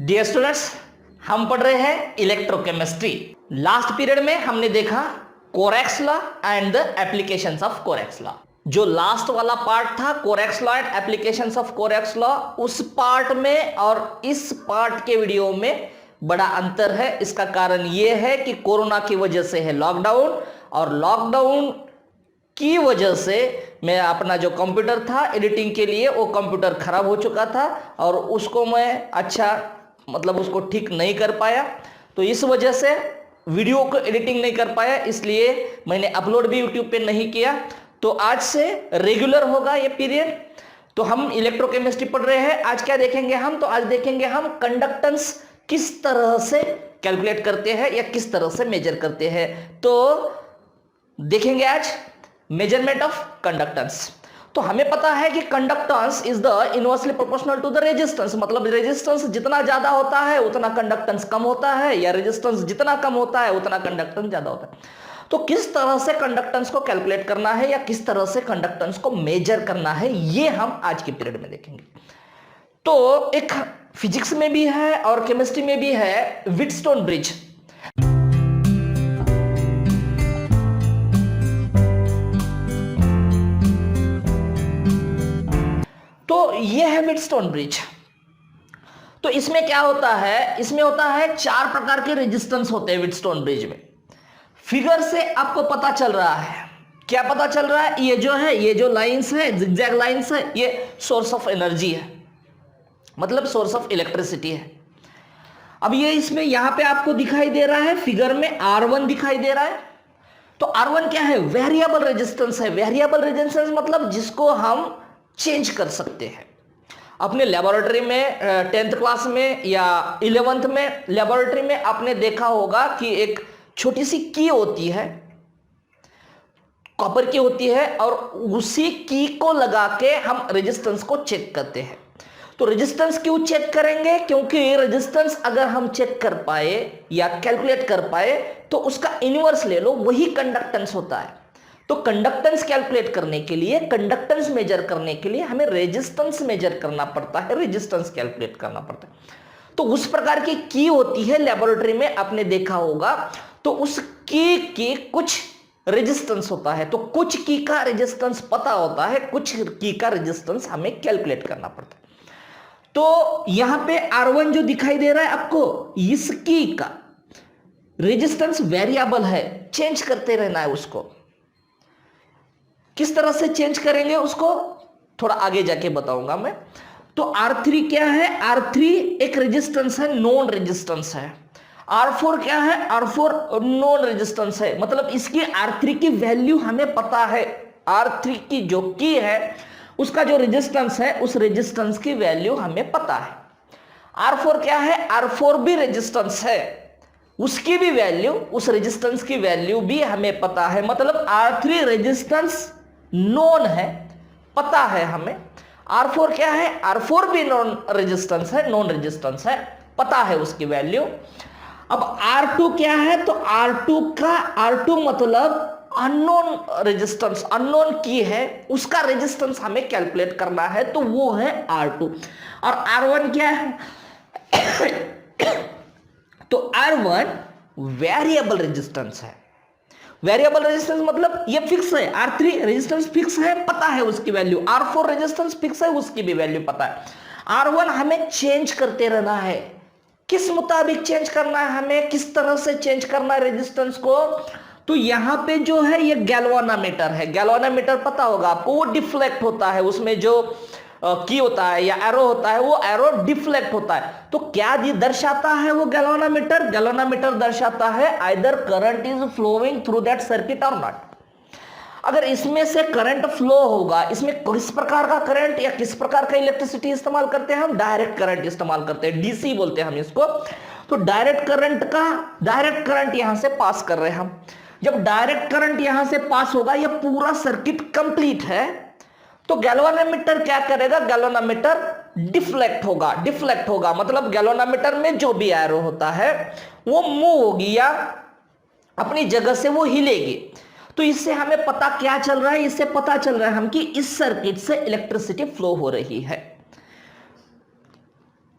Dear students, हम पढ़ रहे हैं इलेक्ट्रोकेमिस्ट्री। लास्ट पीरियड में हमने देखा Corex law and the applications of Corex law. जो लास्ट वाला पार्ट था Corex law and applications of Corex law, उस पार्ट में और इस पार्ट के वीडियो में बड़ा अंतर है। इसका कारण यह है कि कोरोना की वजह से है लॉकडाउन, और लॉकडाउन की वजह से मैं अपना जो कंप्यूटर था एडिटिंग के लिए, वो कंप्यूटर खराब हो चुका था और उसको मैं उसको ठीक नहीं कर पाया। तो इस वजह से वीडियो को एडिटिंग नहीं कर पाया, इसलिए मैंने अपलोड भी यूट्यूब पे नहीं किया। तो आज से रेगुलर होगा ये पीरियड। तो हम इलेक्ट्रोकेमिस्ट्री पढ़ रहे हैं। आज क्या देखेंगे हम? तो आज देखेंगे हम कंडक्टेंस किस तरह से कैलकुलेट करते हैं या किस तरह से मेजर करते हैं। तो देखेंगे आज मेजरमेंट ऑफ कंडक्टेंस। तो हमें पता है कि conductance is the inversely proportional to the resistance, मतलब रेजिस्टेंस जितना ज्यादा होता है उतना कंडक्टेंस कम होता है, या रेजिस्टेंस जितना कम होता है उतना कंडक्टेंस ज्यादा होता है। तो किस तरह से कंडक्टेंस को कैलकुलेट करना है या किस तरह से कंडक्टेंस को मेजर करना है, ये हम आज के पीरियड में देखेंगे। तो एक फिजिक्स में भी है और केमिस्ट्री में भी है व्हीटस्टोन ब्रिज। तो ये है व्हीटस्टोन ब्रिज। तो इसमें क्या होता है? इसमें होता है 4 प्रकार के रेजिस्टेंस होते हैं व्हीटस्टोन ब्रिज में। फिगर से आपको पता चल रहा है, क्या पता चल रहा है? ये जो लाइंस है, जिगजैग लाइंस है, ये सोर्स ऑफ एनर्जी है, मतलब सोर्स ऑफ इलेक्ट्रिसिटी है। अब ये इसमें यहां पे आपको दिखाई दे रहा है, फिगर में R1 दिखाई दे रहा है। तो R1 क्या है? वेरिएबल रेजिस्टेंस है। वेरिएबल रेजिस्टेंस मतलब जिसको हम चेंज कर सकते हैं। अपने लेबोरेटरी में 10th क्लास में या 11th में लेबोरेटरी में आपने देखा होगा कि एक छोटी सी की होती है, कॉपर की होती है, और उसी की को लगा के हम रेजिस्टेंस को चेक करते हैं। तो रेजिस्टेंस क्यों चेक करेंगे? क्योंकि रेजिस्टेंस अगर हम चेक कर पाए या कैलकुलेट कर पाए तो उसका इनवर्स ले लो, वही कंडक्टेंस होता है। तो कंडक्टेंस कैलकुलेट करने के लिए, कंडक्टेंस मेजर करने के लिए हमें रेजिस्टेंस मेजर करना पड़ता है, रेजिस्टेंस कैलकुलेट करना पड़ता है। तो उस प्रकार की होती है लेबोरेटरी में, आपने देखा होगा। तो उस की कुछ रेजिस्टेंस होता है, तो कुछ की का रेजिस्टेंस पता होता है, कुछ की का रेजिस्टेंस हमें कैलकुलेट करना पड़ता है। तो यहां पे R1 जो दिखाई दे रहा है आपको, इस की का रेजिस्टेंस वेरिएबल है, चेंज करते रहना है उसको। किस तरह से चेंज करेंगे उसको थोड़ा आगे जाके बताऊंगा मैं। तो R3 क्या है? R3 एक रेजिस्टेंस है, नॉन रेजिस्टेंस है। R4 क्या है? R4 नॉन रेजिस्टेंस है, मतलब इसकी R3 की वैल्यू हमें पता है। R3 की जो की है उसका जो रेजिस्टेंस है, उस रेजिस्टेंस की वैल्यू हमें पता है। R4 क्या है? R4 भी रेजिस्टेंस है, उसकी भी वैल्यू, उस रेजिस्टेंस की वैल्यू भी हमें पता है। मतलब R3 रेजिस्टेंस नोन है, पता है हमें। R4 क्या है? R4 भी नॉन रेजिस्टेंस है, नॉन रेजिस्टेंस है, पता है उसकी वैल्यू। अब R2 क्या है? तो R2 मतलब अननोन रेजिस्टेंस, अननोन की है, उसका रेजिस्टेंस हमें कैलकुलेट करना है, तो वो है R2। और R1 क्या है? तो R1 वेरिएबल रेजिस्टेंस है। वेरिएबल रेजिस्टेंस मतलब ये फिक्स है। R3 रेजिस्टेंस फिक्स है, पता है उसकी वैल्यू। R4 रेजिस्टेंस फिक्स है, उसकी भी वैल्यू पता है। R1 हमें चेंज करते रहना है। किस मुताबिक चेंज करना है हमें? किस तरह से चेंज करना है रेजिस्टेंस को? तो यहां पे जो है ये गैल्वानोमीटर है। गैल्वानोमीटर पता होगा आपको, वो डिफ्लेक्ट होता है, उसमें जो की होता है या एरो होता है, वो एरो डिफ्लेक्ट होता है। तो क्या दर्शाता है वो गैल्वानोमीटर? गैल्वानोमीटर दर्शाता है either current is flowing through that circuit और नॉट। अगर इसमें से करंट फ्लो होगा, इसमें किस प्रकार का करंट या किस प्रकार का इलेक्ट्रिसिटी इस्तेमाल करते हैं हम? डायरेक्ट करंट इस्तेमाल करते हैं, डीसी बोलते हैं हम इसको। तो डायरेक्ट करंट यहां से पास कर रहे हैं हम। जब डायरेक्ट करंट यहां से पास होगा, यह पूरा सर्किट कंप्लीट है, तो गैल्वानोमीटर क्या करेगा? गैल्वानोमीटर डिफ्लेक्ट होगा, मतलब गैल्वानोमीटर में जो भी एरो होता है वो मूव होगी या अपनी जगह से वो हिलेगी। तो इससे हमें पता क्या चल रहा है? इससे पता चल रहा है हम कि इस सर्किट से इलेक्ट्रिसिटी फ्लो हो रही है।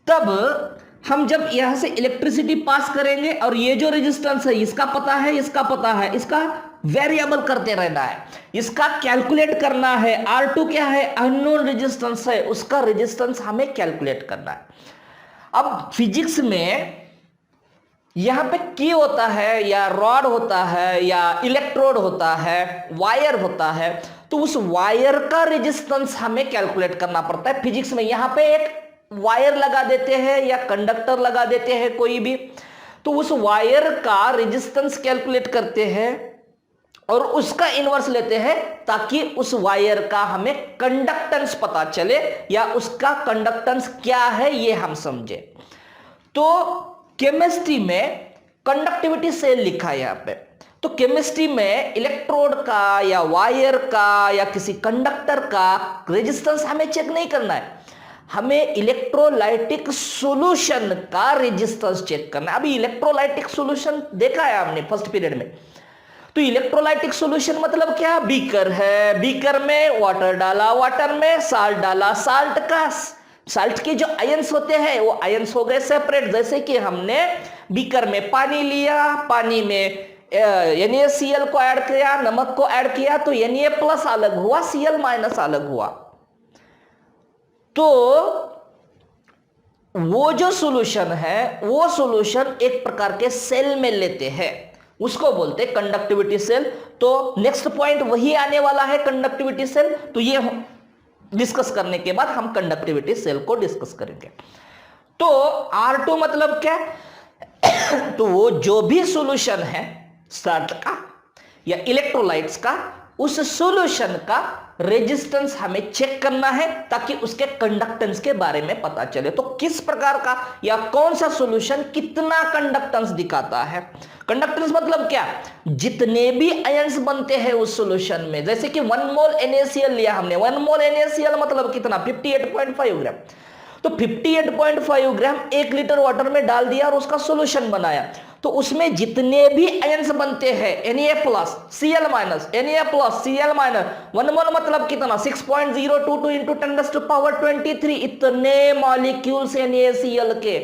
तब हम जब यहां से इलेक्ट्रिसिटी पास करेंगे और ये जो रेजिस्टेंस है इसका पता है, इसका पता है, इसका वेरिएबल करते रहना है, इसका कैलकुलेट करना है। R2 क्या है? अननोन रेजिस्टेंस है, उसका रेजिस्टेंस हमें कैलकुलेट करना है। अब फिजिक्स में यहां पे की होता है या रॉड होता है या इलेक्ट्रोड होता है, वायर होता है, तो उस वायर का रेजिस्टेंस हमें कैलकुलेट करना पड़ता है फिजिक्स में। यहां पे एक वायर लगा देते हैं या कंडक्टर लगा देते हैं कोई भी, तो उस वायर का रेजिस्टेंस कैलकुलेट करते हैं और उसका इनवर्स लेते हैं ताकि उस वायर का हमें कंडक्टेंस पता चले या उसका कंडक्टेंस क्या है ये हम समझे। तो केमिस्ट्री में कंडक्टिविटी सेल लिखा है यहां पे। तो केमिस्ट्री में इलेक्ट्रोड का या वायर का या किसी कंडक्टर का रेजिस्टेंस हमें चेक नहीं करना है, हमें इलेक्ट्रोलाइटिक सॉल्यूशन का रेजिस्टेंस चेक करना है। अभी इलेक्ट्रोलाइटिक सॉल्यूशन देखा है हमने फर्स्ट पीरियड में। तो इलेक्ट्रोलाइटिक सॉल्यूशन मतलब क्या? बीकर है, बीकर में वाटर डाला, वाटर में साल्ट डाला, साल्ट के जो आयंस होते हैं वो आयंस हो गए सेपरेट। जैसे कि हमने बीकर में पानी लिया, पानी में NaCl को ऐड किया, नमक को ऐड किया, तो Na+ अलग हुआ, Cl- अलग हुआ। तो वो जो सॉल्यूशन है वो सॉल्यूशन एक प्रकार के सेल में लेते हैं, उसको बोलते हैं कंडक्टिविटी सेल। तो नेक्स्ट पॉइंट वही आने वाला है, कंडक्टिविटी सेल। तो ये डिस्कस करने के बाद हम कंडक्टिविटी सेल को डिस्कस करेंगे। तो R2 मतलब क्या? तो वो जो भी सॉल्यूशन है साल्ट का या इलेक्ट्रोलाइट्स का, उस सॉल्यूशन का रेजिस्टेंस हमें चेक करना है ताकि उसके कंडक्टेंस के बारे में पता चले। तो किस प्रकार का या कौन सा सॉल्यूशन कितना कंडक्टेंस दिखाता है? कंडक्टेंस मतलब क्या? जितने भी आयंस बनते हैं उस सॉल्यूशन में, जैसे कि 1 मोल NaCl लिया हमने, 1 मोल NaCl मतलब कितना? 58.5 ग्राम। तो 58.5 ग्राम 1 लीटर वाटर में डाल दिया और उसका सॉल्यूशन बनाया। तो उसमें जितने भी आयंस बनते हैं Na+, Cl-, Na+, Cl-, 1 मोल मतलब कितना? 6.022 इंटू 10⁻23 इतने मॉलिक्यूल्स NaCl के।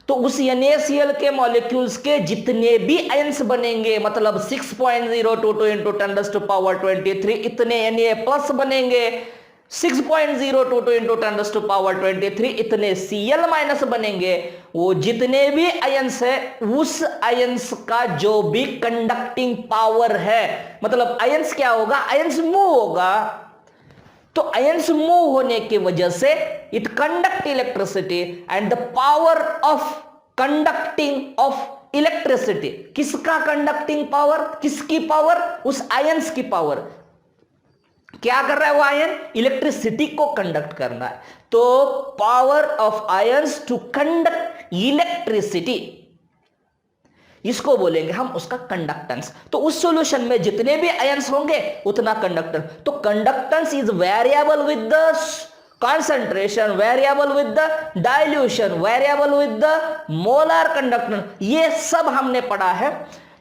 तो उस NaCl के मॉलिक्यूल्स के जितने भी आयंस बनेंगे मतलब 6.022 इंटू 10⁻23 इतने Na+ बनेंगे, 6.022 इंटू 10⁻23 इतने Cl- बनेंगे। वो जितने भी आयंस है उस आयंस का जो भी कंडक्टिंग पावर है, मतलब आयंस क्या होगा? आयंस मूव होगा। तो आयंस मूव होने की वजह से it conduct electricity and the power of conducting of electricity. किसका कंडक्टिंग पावर? किसकी पावर? उस आयंस की पावर। क्या कर रहा है वो आयन? इलेक्ट्रिसिटी को कंडक्ट करना है। तो power of ions to conduct electricity, इसको बोलेंगे हम उसका कंडक्टेंस। तो उस सॉल्यूशन में जितने भी आयंस होंगे उतना कंडक्टेंस। तो conductance is variable with the concentration, variable with the dilution, variable with the molar conductance. ये सब हमने पढ़ा है।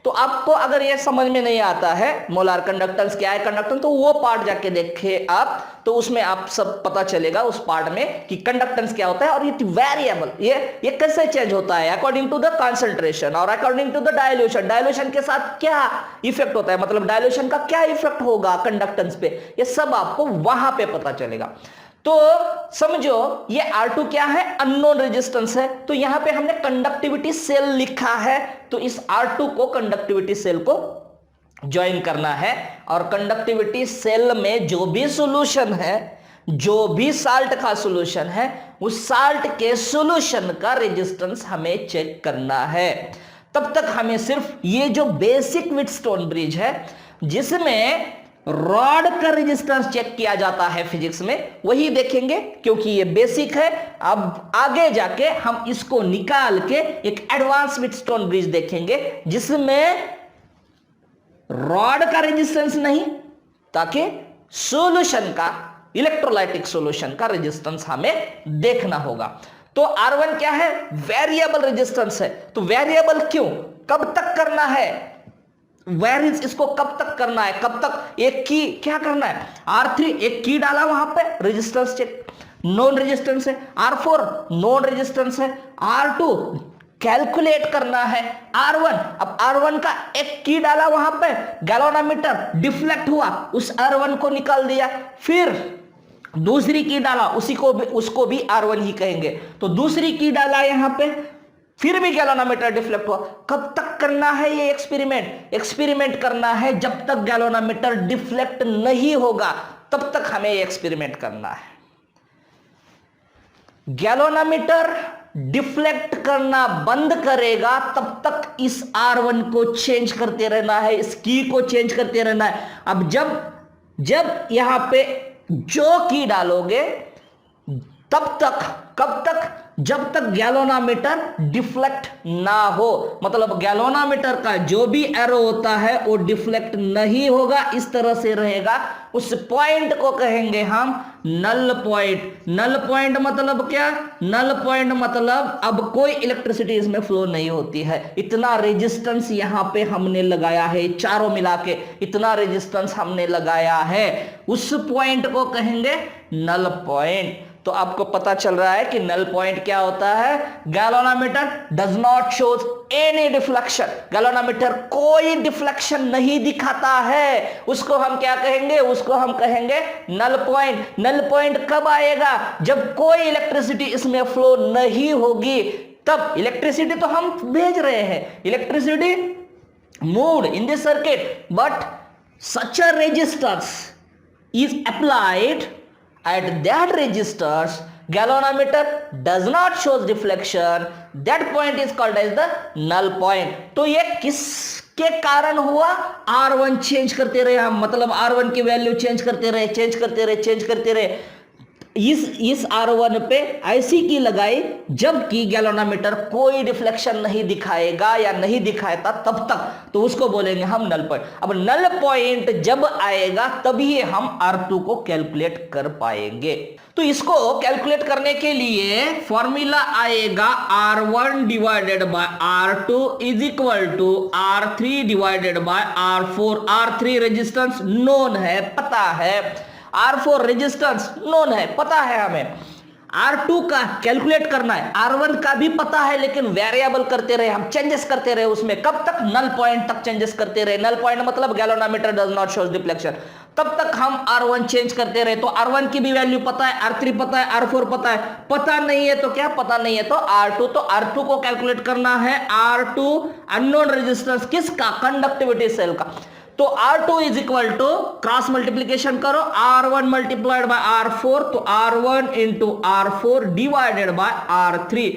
तो आपको अगर ये समझ में नहीं आता है मोलर कंडक्टेंस क्या है, कंडक्टेंस, तो वो पार्ट जाके देखें आप, तो उसमें आप सब पता चलेगा उस पार्ट में कि कंडक्टेंस क्या होता है और ये वेरिएबल ये कैसे चेंज होता है अकॉर्डिंग टू द कंसंट्रेशन और according to the dilution. Dilution के साथ क्या इफेक्ट होता है, मतलब डाइल्यूशन का क्या इफेक्ट होगा कंडक्टेंस पे, ये सब आपको वहां पे पता चलेगा। तो समझो ये R2 क्या है? अननोन रेजिस्टेंस है। तो यहां पे हमने कंडक्टिविटी सेल लिखा है, तो इस R2 को कंडक्टिविटी सेल को ज्वाइन करना है और कंडक्टिविटी सेल में जो भी सॉल्यूशन है, जो भी साल्ट का सॉल्यूशन है, उस साल्ट के सॉल्यूशन का रेजिस्टेंस हमें चेक करना है। तब तक हमें सिर्फ ये जो बेसिक व्हीटस्टोन ब्रिज है जिसमें रॉड का रेजिस्टेंस चेक किया जाता है फिजिक्स में, वही देखेंगे क्योंकि ये बेसिक है। अब आगे जाके हम इसको निकाल के एक एडवांस व्हीटस्टोन ब्रिज देखेंगे जिसमें रॉड का रेजिस्टेंस नहीं, ताकि सॉल्यूशन का, इलेक्ट्रोलाइटिक सॉल्यूशन का रेजिस्टेंस हमें देखना होगा। तो R1 क्या है? वेरिएबल रेजिस्टेंस है। तो वेरिएबल क्यों? कब तक करना है वेरिएंस, इसको कब तक करना है, कब तक? एक की क्या करना है? R3 एक की डाला वहां पे रेजिस्टेंस चेक, नॉन रेजिस्टेंस है, R4 नॉन रेजिस्टेंस है, R2 कैलकुलेट करना है, R1 अब R1 का एक की डाला वहां पे, गैल्वेनोमीटर डिफ्लेक्ट हुआ, उस R1 को निकाल दिया, फिर दूसरी की डाला, उसको भी R1 ही कहेंगे। तो दूसरी की डाला यहां पे, फिर भी गैल्वेनोमीटर डिफ्लेक्ट हुआ। कब तक करना है ये एक्सपेरिमेंट? एक्सपेरिमेंट करना है जब तक गैल्वेनोमीटर डिफ्लेक्ट नहीं होगा, तब तक हमें ये एक्सपेरिमेंट करना है। गैल्वेनोमीटर डिफ्लेक्ट करना बंद करेगा तब तक इस R1 को चेंज करते रहना है, इस की को चेंज करते रहना है। अब जब यहां पे जो की डालोगे तब तक, कब तक? जब तक गैल्वेनोमीटर डिफ्लेक्ट ना हो, मतलब गैल्वेनोमीटर का जो भी एरो होता है वो डिफ्लेक्ट नहीं होगा, इस तरह से रहेगा। उस पॉइंट को कहेंगे हम नल पॉइंट। नल पॉइंट मतलब क्या? नल पॉइंट मतलब अब कोई इलेक्ट्रिसिटी इसमें फ्लो नहीं होती है। इतना रेजिस्टेंस यहां पे हमने लगाया है, चारों मिला के इतना रेजिस्टेंस हमने लगाया है, उस पॉइंट को कहेंगे नल पॉइंट। तो आपको पता चल रहा है कि नल पॉइंट क्या होता है? Galvanometer does not shows any deflection, galvanometer कोई डिफ्लेक्शन नहीं दिखाता है, उसको हम क्या कहेंगे? उसको हम कहेंगे नल पॉइंट। नल पॉइंट कब आएगा? जब कोई इलेक्ट्रिसिटी इसमें फ्लो नहीं होगी, तब इलेक्ट्रिसिटी तो हम भेज रहे हैं, electricity moved in this circuit, but such a resistance is applied at that resistors, galvanometer does not shows deflection, that point is called as the null point। तो ये किसके कारण हुआ? R1 चेंज करते रहे हम, मतलब R1 की वैल्यू चेंज करते रहे। इस R1 पे ऐसी की लगाई जबकि गैल्वेनोमीटर कोई डिफ्लेक्शन नहीं दिखाएगा या नहीं दिखाता तब तक, तो उसको बोलेंगे हम नल पॉइंट। अब नल पॉइंट जब आएगा तभी हम R2 को कैलकुलेट कर पाएंगे। तो इसको कैलकुलेट करने के लिए फॉर्मूला आएगा R1 divided by R2 is equal to R3 divided by R4। R3 resistance known है, पता है, R4 रेजिस्टेंस नोन है, पता है हमें। R2 का कैलकुलेट करना है, R1 का भी पता है, लेकिन वेरिएबल करते रहे हम, चेंजेस करते रहे उसमें। कब तक? नल पॉइंट तक चेंजेस करते रहे। नल पॉइंट मतलब galvanometer does not shows deflection, तब तक हम R1 चेंज करते रहे। तो R1 की भी वैल्यू पता है, R3 पता है, R4 पता है। पता नहीं है तो क्या? पता नहीं है तो R2। तो R2 को कैलकुलेट करना है, R2 अननोन रेजिस्टेंस किसका? कंडक्टिविटी सेल का। तो R2 is equal to, cross multiplication करो, R1 मल्टीप्लाइड बाय R4, तो R1 into R4 divided by R3।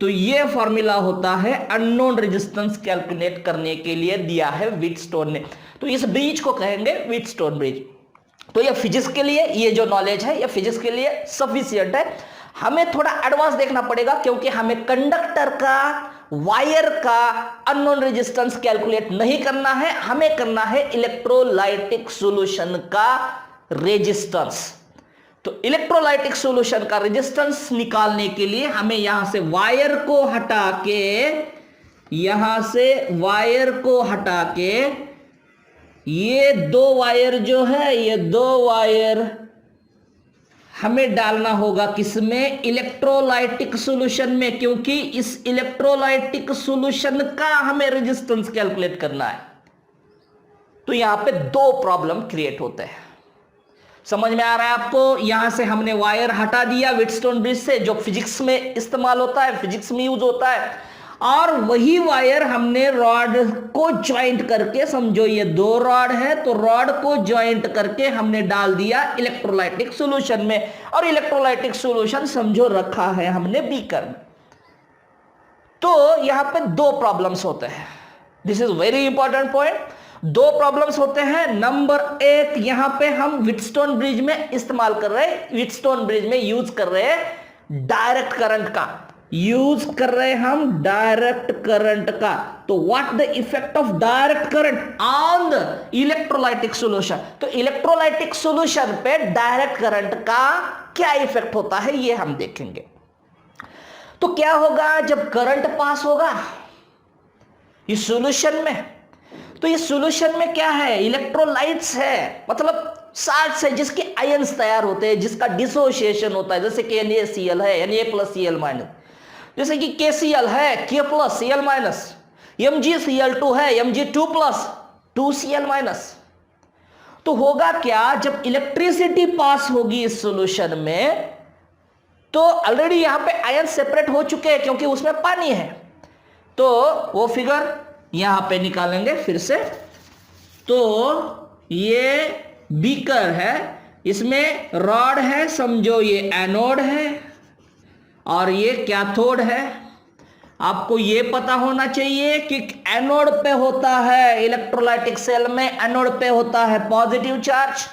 तो ये फॉर्मूला होता है अननोन रेजिस्टेंस कैलकुलेट करने के लिए, दिया है व्हीटस्टोन ने। तो इस ब्रिज को कहेंगे व्हीटस्टोन ब्रिज। तो ये फिजिक्स के लिए, ये जो नॉलेज है ये फिजिक्स के लिए सफिशिएंट है। हमें थोड़ा एडवांस देखना पड़ेगा, क्योंकि हमें कंडक्टर का, वायर का अननोन रेजिस्टेंस कैलकुलेट नहीं करना है, हमें करना है इलेक्ट्रोलाइटिक सॉल्यूशन का रेजिस्टेंस। तो इलेक्ट्रोलाइटिक सॉल्यूशन का रेजिस्टेंस निकालने के लिए हमें यहां से वायर को हटा के, ये दो वायर जो है, ये दो वायर हमें डालना होगा किसमें? इलेक्ट्रोलाइटिक सॉल्यूशन में, क्योंकि इस इलेक्ट्रोलाइटिक सॉल्यूशन का हमें रेजिस्टेंस कैलकुलेट करना है। तो यहां पे दो प्रॉब्लम क्रिएट होते हैं। समझ में आ रहा है आपको? यहां से हमने वायर हटा दिया व्हीटस्टोन ब्रिज से, जो फिजिक्स में इस्तेमाल होता है, फिजिक्स में यूज होता है, और वही वायर हमने रॉड को ज्वाइंट करके, समझो ये दो रॉड है, तो रॉड को ज्वाइंट करके हमने डाल दिया इलेक्ट्रोलाइटिक सॉल्यूशन में, और इलेक्ट्रोलाइटिक सॉल्यूशन समझो रखा है हमने बीकर में। तो यहां पे दो प्रॉब्लम्स होते हैं, this is very important point. दो प्रॉब्लम्स होते हैं। नंबर एक, यहां पे हम व्हीटस्टोन ब्रिज में इस्तेमाल कर रहे हैं, व्हीटस्टोन ब्रिज में यूज कर रहे हैं डायरेक्ट करंट का, यूज कर रहे हैं हम डायरेक्ट करंट का। तो what the effect of direct current on the electrolytic solution? तो इलेक्ट्रोलाइटिक सॉल्यूशन पे डायरेक्ट करंट का क्या इफेक्ट होता है ये हम देखेंगे। तो क्या होगा जब करंट पास होगा इस सॉल्यूशन में? तो इस सॉल्यूशन में क्या है? इलेक्ट्रोलाइट्स है, मतलब साल्ट से जिसके आयंस तैयार होते हैं, जिसका डिसोसिएशन होता है, जैसे कि NaCl है, Na+Cl-, जैसे कि KCl है, K+Cl-, MgCl2 है, Mg2+, 2Cl-। तो होगा क्या, जब इलेक्ट्रिसिटी पास होगी इस सॉल्यूशन में, तो ऑलरेडी यहां पे आयन सेपरेट हो चुके हैं क्योंकि उसमें पानी है। तो वो फिगर यहां पे निकालेंगे फिर से। तो ये बीकर है, इसमें रॉड है, समझो ये एनोड है और ये कैथोड है। आपको ये पता होना चाहिए कि एनोड पे होता है, इलेक्ट्रोलाइटिक सेल में एनोड पे होता है पॉजिटिव चार्ज,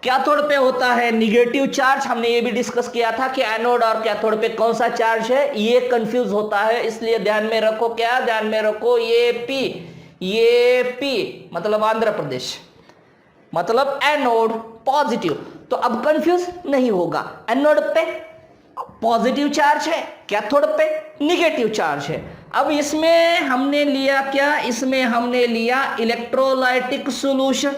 कैथोड पे होता है निगेटिव चार्ज। हमने ये भी डिस्कस किया था कि एनोड और कैथोड पे कौन सा चार्ज है, ये कंफ्यूज होता है, इसलिए ध्यान में रखो, क्या ध्यान में रखो, ये पी मतलब आंध्र प्रदेश, मतलब एनोड पॉजिटिव। तो अब कंफ्यूज नहीं होगा, एनोड पे पॉजिटिव चार्ज है, कैथोड पे निगेटिव चार्ज है। अब इसमें हमने लिया क्या, इसमें हमने लिया इलेक्ट्रोलाइटिक सॉल्यूशन।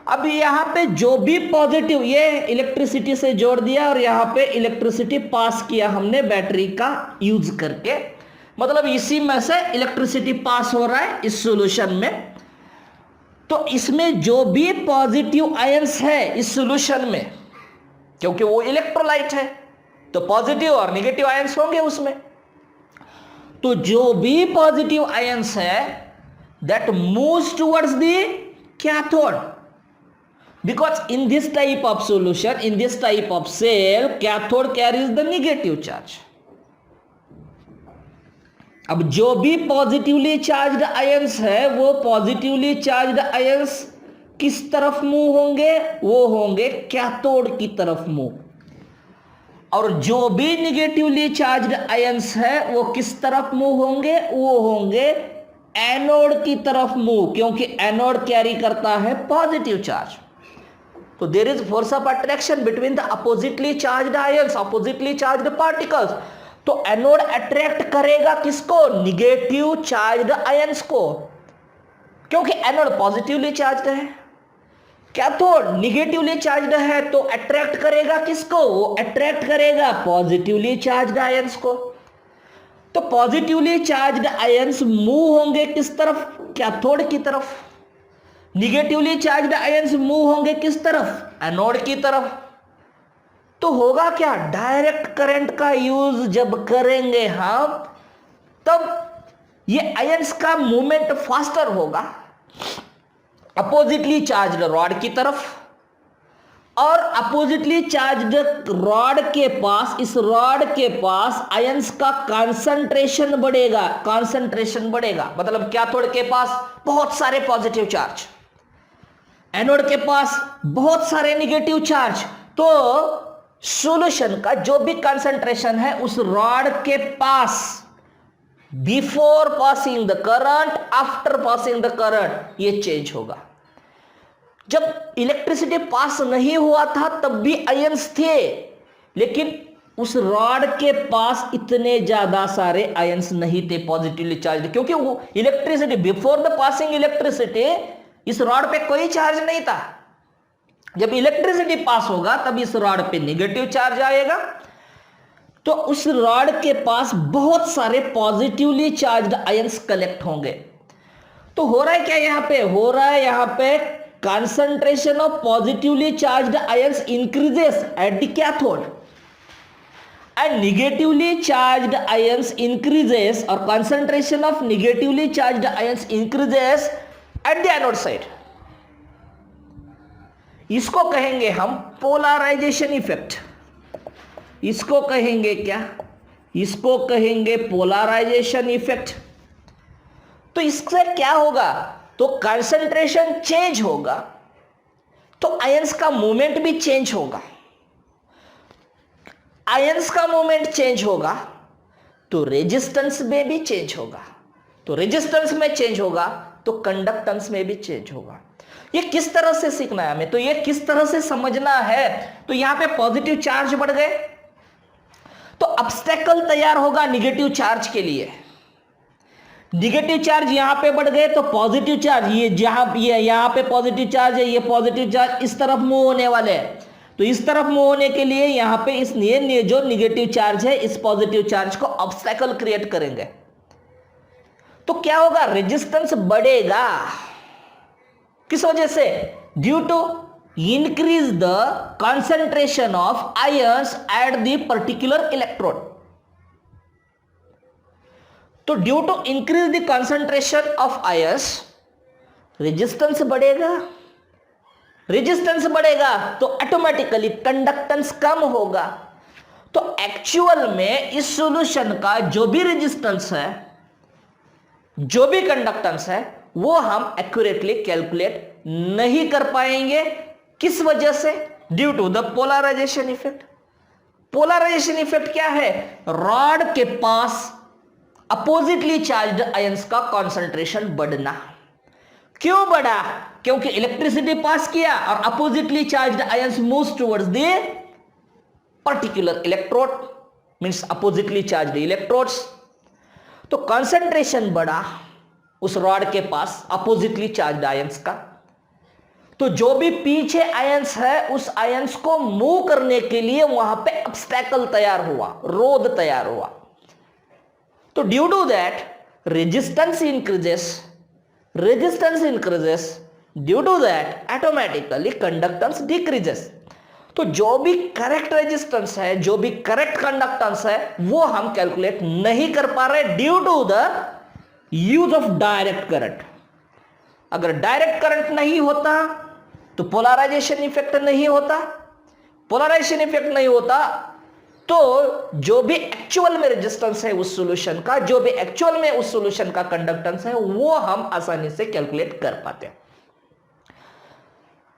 अब यहां पे जो भी पॉजिटिव, ये इलेक्ट्रिसिटी से जोड़ दिया और यहां पे इलेक्ट्रिसिटी पास किया हमने बैटरी का यूज करके, मतलब इसी में से इलेक्ट्रिसिटी पास हो रहा है इस सॉल्यूशन में। तो इसमें जो भी पॉजिटिव आयंस है इस सॉल्यूशन में, क्योंकि वो इलेक्ट्रोलाइट है तो पॉजिटिव और नेगेटिव आयंस होंगे उसमें, तो जो भी पॉजिटिव आयंस है that moves towards the cathode, because in this type of solution, in this type of cell, cathode carries the negative charge. अब जो भी पॉजिटिवली चार्ज्ड आयंस है वो पॉजिटिवली चार्ज्ड आयंस किस तरफ मूव होंगे, वो होंगे कैथोड की तरफ मूव, और जो भी निगेटिवली चार्ज्ड आयंस है वो किस तरफ मूव होंगे, वो होंगे एनोड की तरफ मूव, क्योंकि एनोड कैरी करता है पॉजिटिव चार्ज। तो there is force of attraction between the oppositely charged ions, oppositely charged particles. तो एनोड अट्रैक्ट करेगा किसको, निगेटिव चार्ज्ड आयंस को, क्योंकि एनोड पॉजिटिवली चार्ज्ड है, कैथोड निगेटिवली चार्ज्ड है, तो अट्रैक्ट करेगा किसको, वो अट्रैक्ट करेगा पॉजिटिवली चार्ज्ड आयंस को। तो पॉजिटिवली चार्ज्ड आयंस मूव होंगे किस तरफ, कैथोड की तरफ, निगेटिवली चार्ज्ड आयंस मूव होंगे किस तरफ, एनोड की तरफ। तो होगा क्या, डायरेक्ट करंट का यूज जब करेंगे हम, तब ये आयंस का मूवमेंट फास्टर होगा अपोजिटली चार्ज्ड रॉड की तरफ, और अपोजिटली चार्ज्ड रॉड के पास, इस रॉड के पास आयंस का कंसंट्रेशन बढ़ेगा, कंसंट्रेशन बढ़ेगा, मतलब कैथोड के पास बहुत सारे पॉजिटिव चार्ज, एनोड के पास बहुत सारे निगेटिव चार्ज। तो सॉल्यूशन का जो भी कंसंट्रेशन है उस रॉड के पास, before passing the current, after passing the current, ये चेंज होगा। जब इलेक्ट्रिसिटी पास नहीं हुआ था तब भी आयंस थे, लेकिन उस रॉड के पास इतने ज्यादा सारे आयंस नहीं थे पॉजिटिवली चार्ज, क्योंकि वो electricity, before the passing electricity, इस रॉड पे कोई चार्ज नहीं था। जब इलेक्ट्रिसिटी पास होगा तब इस रॉड पे नेगेटिव चार्ज आएगा, तो उस रॉड के पास बहुत सारे पॉजिटिवली चार्ज्ड आयंस कलेक्ट होंगे। तो हो रहा है क्या, यहां पे हो रहा है, यहां पे concentration of positively charged ions increases at the cathode and negatively charged ions increases, or concentration of negatively charged ions increases at the anode side. इसको कहेंगे हम पोलराइजेशन इफेक्ट। इसको कहेंगे क्या, इसको कहेंगे पोलराइजेशन इफेक्ट। तो इससे क्या होगा, तो कंसंट्रेशन चेंज होगा तो आयंस का मूवमेंट भी चेंज होगा, आयंस का मूवमेंट चेंज होगा तो रेजिस्टेंस में भी चेंज होगा, तो रेजिस्टेंस में चेंज होगा तो कंडक्टेंस में भी चेंज होगा। ये किस तरह से सीखना है हमें, तो ये किस तरह से समझना है, तो यहां पे पॉजिटिव चार्ज बढ़ गए तो ऑब्स्टेकल तैयार होगा निगेटिव चार्ज के लिए। निगेटिव चार्ज यहां पे बढ़ गए तो पॉजिटिव चार्ज, ये जहां ये यहां पे पॉजिटिव चार्ज है, ये पॉजिटिव चार्ज इस तरफ मूव होने वाले हैं। तो इस तरफ मूव होने के लिए यहां पे इस जो निगेटिव चार्ज है इस पॉजिटिव चार्ज को ऑब्स्टेकल क्रिएट करेंगे। तो क्या होगा, रेजिस्टेंस बढ़ेगा। किस वजह से? Due to increase the concentration of ions at the particular electrode. तो due to increase the concentration of ions resistance बढ़ेगा। रेजिस्टेंस बढ़ेगा तो ऑटोमेटिकली कंडक्टेंस कम होगा। तो एक्चुअल में इस सॉल्यूशन का जो भी रेजिस्टेंस है, जो भी कंडक्टेंस है, वो हम एक्यूरेटली कैलकुलेट नहीं कर पाएंगे। किस वजह से? Due to the polarization effect. Polarization effect क्या है? रॉड के पास अपोजिटली चार्ज्ड आयंस का कंसंट्रेशन बढ़ना। क्यों बढ़ा? क्योंकि इलेक्ट्रिसिटी पास किया और oppositely charged ions moves towards the particular electrode, means oppositely charged electrodes. तो कंसंट्रेशन बढ़ा उस रॉड के पास अपोजिटली चार्ज्ड आयंस का। तो जो भी पीछे आयंस है उस आयंस को मूव करने के लिए वहां पे ऑब्स्टेकल तैयार हुआ, रोध तैयार हुआ। तो due to that resistance increases, due to that automatically conductance decreases. तो जो भी करेक्ट रेजिस्टेंस है, जो भी करेक्ट कंडक्टेंस है, वो हम कैलकुलेट नहीं कर पा रहे due to the use of direct current. अगर डायरेक्ट करंट नहीं होता तो पोलराइजेशन इफेक्ट नहीं होता। पोलराइजेशन इफेक्ट नहीं होता तो जो भी एक्चुअल में रेजिस्टेंस है उस सॉल्यूशन का, जो भी एक्चुअल में उस सॉल्यूशन का कंडक्टेंस है, वो हम आसानी से कैलकुलेट कर पाते हैं।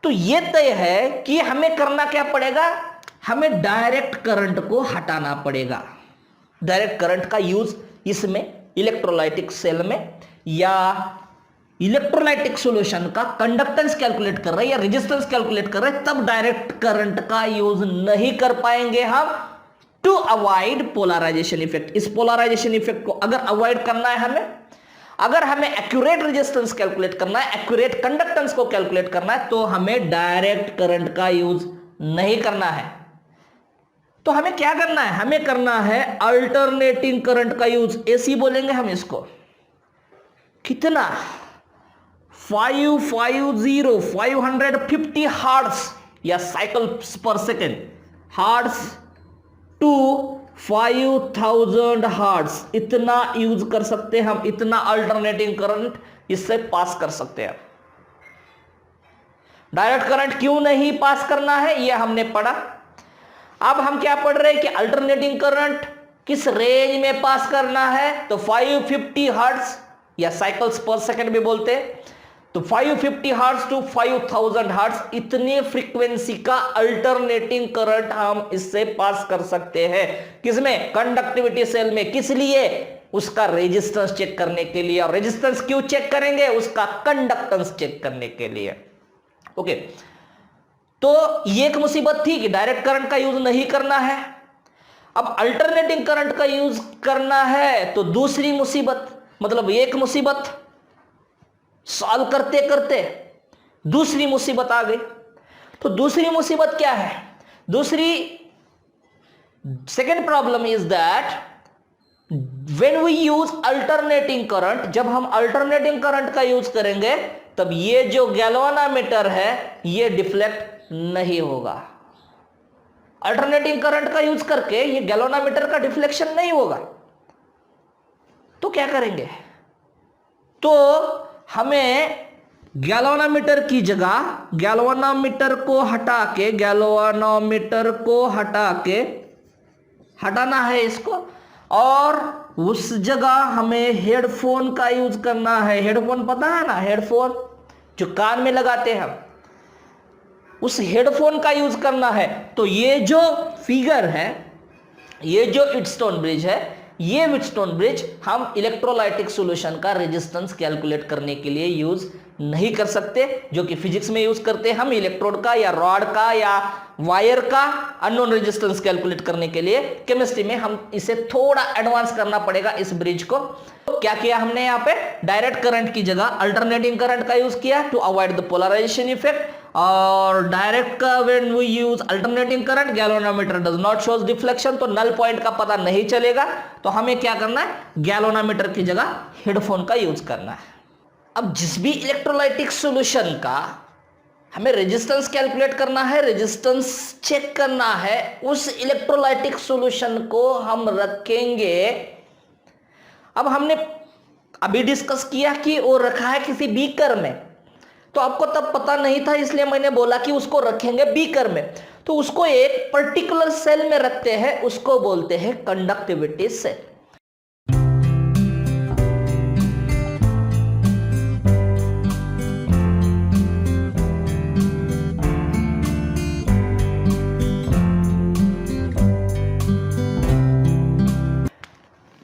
तो यह तय है कि हमें करना क्या पड़ेगा, हमें डायरेक्ट करंट को हटाना पड़ेगा। डायरेक्ट करंट का यूज इसमें इलेक्ट्रोलाइटिक सेल में या इलेक्ट्रोलाइटिक सॉल्यूशन का कंडक्टेंस कैलकुलेट कर रहे हैं या रेजिस्टेंस कैलकुलेट कर रहे हैं, तब डायरेक्ट करंट का यूज नहीं कर पाएंगे हम, टू अवॉइड पोलराइजेशन इफेक्ट। इस पोलराइजेशन इफेक्ट को अगर अवॉइड करना है हमें, अगर हमें एक्यूरेट रेजिस्टेंस कैलकुलेट करना है, एक्यूरेट कंडक्टेंस को कैलकुलेट करना है, तो हमें डायरेक्ट करंट का यूज नहीं करना है। तो हमें क्या करना है, हमें करना है अल्टरनेटिंग करंट का यूज, एसी बोलेंगे हम इसको। कितना? 550 हर्ट्ज या साइकिल्स पर सेकेंड, हर्ट्ज टू 5000 हर्ट्ज, इतना यूज कर सकते हैं हम, इतना अल्टरनेटिंग करंट इससे पास कर सकते हैं। डायरेक्ट करंट क्यों नहीं पास करना है यह हमने पढ़ा। अब हम क्या पढ़ रहे हैं कि अल्टरनेटिंग करंट किस रेंज में पास करना है, तो 550 हर्ट्ज या साइकिल्स पर सेकंड भी बोलते हैं। तो 550 हर्ट्ज टू 5000 हर्ट्ज, इतनी फ्रीक्वेंसी का अल्टरनेटिंग करंट हम इससे पास कर सकते हैं। किसमें? कंडक्टिविटी सेल में। किस लिए? उसका रेजिस्टेंस चेक करने के लिए। और रेजिस्टेंस क्यों चेक करेंगे? उसका कंडक्टेंस चेक करने के लिए। ओके, तो ये एक मुसीबत थी कि डायरेक्ट करंट का यूज नहीं करना है। अब अल्टरनेटिंग करंट का यूज करना है तो दूसरी मुसीबत, मतलब एक मुसीबत सॉल्व करते करते दूसरी मुसीबत आ गई। तो दूसरी मुसीबत क्या है? Second problem is that when we use alternating current, जब हम अल्टरनेटिंग करंट का यूज करेंगे तब ये जो गैल्वानोमीटर है ये डिफ्लेक्ट नहीं होगा। अल्टरनेटिंग करंट का यूज करके ये गैल्वानोमीटर का डिफ्लेक्शन नहीं होगा। तो क्या करेंगे? तो हमें गैल्वानोमीटर की जगह गैल्वानोमीटर को हटाना है इसको, और उस जगह हमें हेडफोन का यूज करना है। हेडफोन पता है ना, हेडफोन जो कान में लगाते हैं हम, उस हेडफोन का यूज करना है। तो ये जो फिगर है, ये जो व्हीटस्टोन ब्रिज है, ये व्हीटस्टोन ब्रिज हम इलेक्ट्रोलाइटिक सॉल्यूशन का रेजिस्टेंस कैलकुलेट करने के लिए यूज नहीं कर सकते, जो कि फिजिक्स में यूज करते हैं हम इलेक्ट्रोड का या रॉड का या वायर का अननोन रेजिस्टेंस कैलकुलेट करने के लिए। केमिस्ट्री में हम इसे थोड़ा एडवांस करना पड़ेगा इस ब्रिज को। तो क्या किया हमने यहाँ पे, डायरेक्ट करंट की जगह अल्टरनेटिंग करंट का यूज किया to avoid the polarization effect. और डायरेक्ट का when we use alternating current, galvanometer does not shows deflection, तो नल पॉइंट का पता नहीं चलेगा। तो हमें क्या करना है, गैल्वेनोमीटर की जगह हेडफोन का यूज करना है। अब जिस भी इलेक्ट्रोलाइटिक सॉल्यूशन का हमें रेजिस्टेंस कैलकुलेट करना है, रेजिस्टेंस चेक करना है, उस इलेक्ट्रोलाइटिक सॉल्यूशन को हम रखेंगे। अब हमने अभी डिस्कस किया कि वो रखा है किसी बीकर में, तो आपको तब पता नहीं था, इसलिए मैंने बोला कि उसको रखेंगे बीकर में। तो उसको एक पर्टिकुलर सेल में रखते हैं, उसको बोलते हैं कंडक्टिविटी सेल।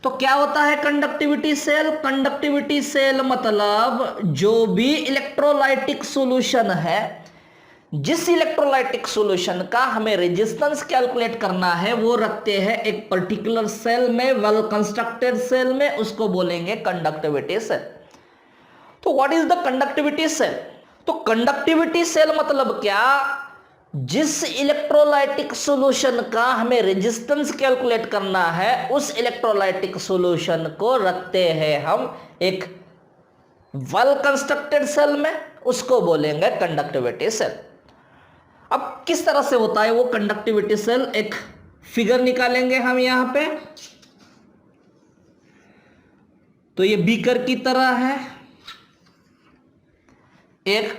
तो क्या होता है कंडक्टिविटी सेल? कंडक्टिविटी सेल मतलब जो भी इलेक्ट्रोलाइटिक सॉल्यूशन है, जिस इलेक्ट्रोलाइटिक सॉल्यूशन का हमें रेजिस्टेंस कैलकुलेट करना है, वो रखते हैं एक पर्टिकुलर सेल में, वेल कंस्ट्रक्टेड सेल में, उसको बोलेंगे कंडक्टिविटी सेल। तो what is the conductivity cell? तो कंडक्टिविटी सेल मतलब क्या, जिस इलेक्ट्रोलाइटिक सॉल्यूशन का हमें रेजिस्टेंस कैलकुलेट करना है, उस इलेक्ट्रोलाइटिक सॉल्यूशन को रखते हैं हम एक वेल कंस्ट्रक्टेड सेल में, उसको बोलेंगे कंडक्टिविटी सेल। अब किस तरह से होता है वो कंडक्टिविटी सेल, एक फिगर निकालेंगे हम यहां पे। तो ये बीकर की तरह है एक।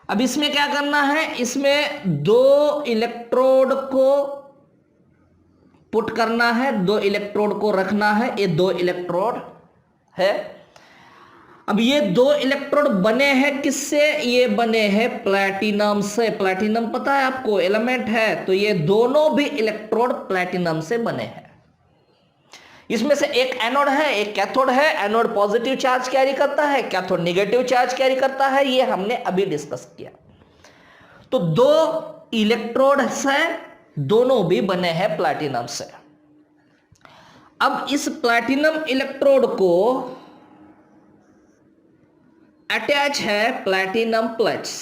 अब इसमें क्या करना है, इसमें दो इलेक्ट्रोड को पुट करना है, दो इलेक्ट्रोड को रखना है। ये दो इलेक्ट्रोड है। अब ये दो इलेक्ट्रोड बने हैं किससे? ये बने हैं प्लैटिनम से। प्लैटिनम पता है आपको, एलिमेंट है। तो ये दोनों भी इलेक्ट्रोड प्लैटिनम से बने हैं। इसमें से एक एनोड है, एक कैथोड है। एनोड पॉजिटिव चार्ज कैरी करता है, कैथोड नेगेटिव चार्ज कैरी करता है। ये हमने अभी डिस्कस किया। तो दो इलेक्ट्रोड से, दोनों भी बने हैं प्लैटिनम से। अब इस प्लैटिनम इलेक्ट्रोड को अटैच है प्लैटिनम प्लेट्स।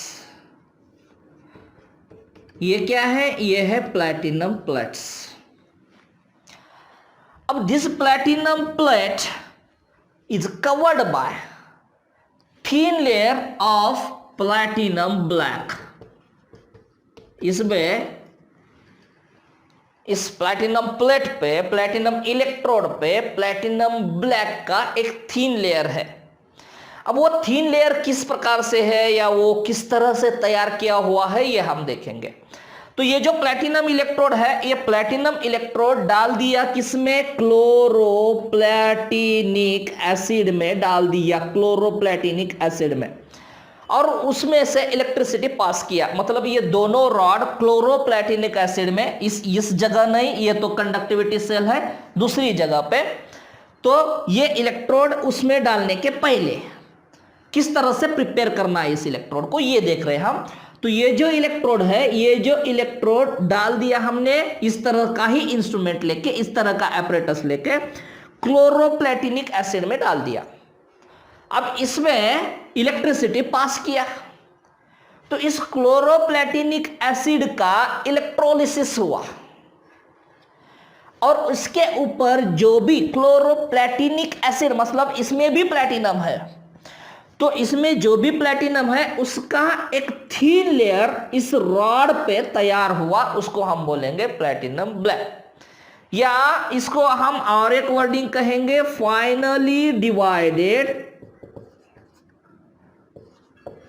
ये क्या है? ये है प्लैटिनम प्लेट्स। अब this platinum plate is covered by thin layer of platinum black. इसमें इस प्लैटिनम प्लेट पे, प्लैटिनम इलेक्ट्रोड पे प्लैटिनम ब्लैक का एक थीन लेयर है। अब वो थीन लेयर किस प्रकार से है या वो किस तरह से तैयार किया हुआ है, ये हम देखेंगे। तो ये जो प्लैटिनम इलेक्ट्रोड है, ये प्लैटिनम इलेक्ट्रोड डाल दिया किसमें? क्लोरोप्लैटिनिक एसिड में डाल दिया, क्लोरोप्लैटिनिक एसिड में। और उसमें से इलेक्ट्रिसिटी पास किया। मतलब ये दोनों रॉड क्लोरोप्लैटिनिक एसिड में, इस जगह नहीं, ये तो कंडक्टिविटी सेल है दूसरी जगह पे। तो ये इलेक्ट्रोड उसमें डालने के पहले किस तरह से प्रिपेयर करना है इस इलेक्ट्रोड को, ये देख रहे हैं हम। तो ये जो इलेक्ट्रोड है, ये जो इलेक्ट्रोड डाल दिया हमने इस तरह का ही इंस्ट्रूमेंट लेके, इस तरह का एपरेटस लेके क्लोरोप्लैटिनिक एसिड में डाल दिया। अब इसमें इलेक्ट्रिसिटी पास किया। तो इस क्लोरोप्लैटिनिक एसिड का इलेक्ट्रोलिसिस हुआ और उसके ऊपर जो भी क्लोरोप्लैटिनिक एसिड, मतलब इसमें भी प्लैटिनम है, तो इसमें जो भी प्लैटिनम है उसका एक थीन लेयर इस रॉड पे तैयार हुआ, उसको हम बोलेंगे प्लैटिनम ब्लैक। या इसको हम और एक वर्डिंग कहेंगे, फाइनली डिवाइडेड